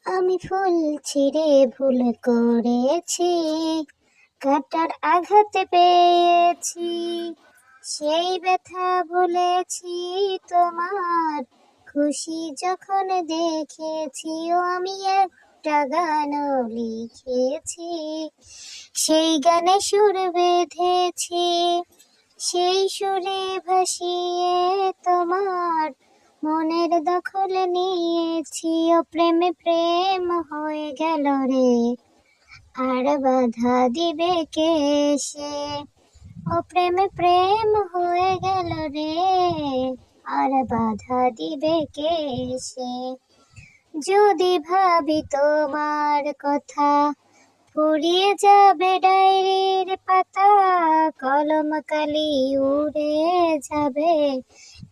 আমি ফুল ছিঁড়ে ভুল করেছি, কাঁটার আঘাতে পেয়েছি, সেই ব্যথা ভুলেছি তোমার খুশি যখন দেখেছি। ও আমি একটা গানও লিখেছি, সেই গানে সুর বেঁধেছি, সেই সুরে ভাসিয়ে তোমার মনের দখল নিয়েছি। ও প্রেমে প্রেম হয়ে গেল রে, আর বাধা দিবে কে সে? ও প্রেমে প্রেম হয়ে গেল রে, আর বাধা দিবে কে সে? যদি ভাবি তোমার কথা, ফুরিয়ে যাবে ডায়েরির পাতা, কলম কালি উড়ে যাবে,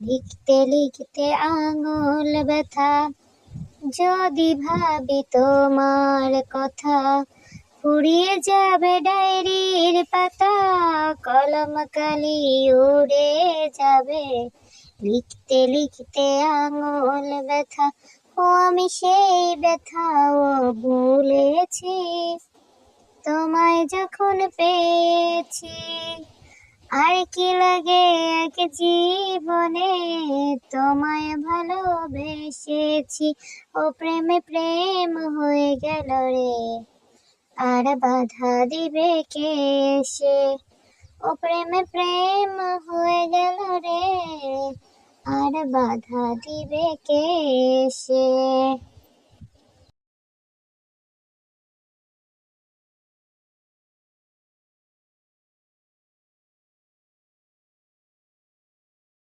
লিখতে লিখতে আঙুল ব্যথা। যদি ভাবি তোমার কথা, ফুরিয়ে যাবে ডায়েরির পাতা, কলম কালি উড়ে যাবে, লিখতে লিখতে আঙুল ব্যথা। ও আমি সেই ব্যথাও ভুলেছি, তোমায় যখন পেয়েছি। আর কি লাগে এক জীবনে, তোমায় ভালোবেসেছি। ও প্রেমে প্রেম হয়ে গেল রে, আর বাধা দিবে কে সে? ও প্রেমে প্রেম হয়ে গেল রে, আর বাধা দিবে কে সে?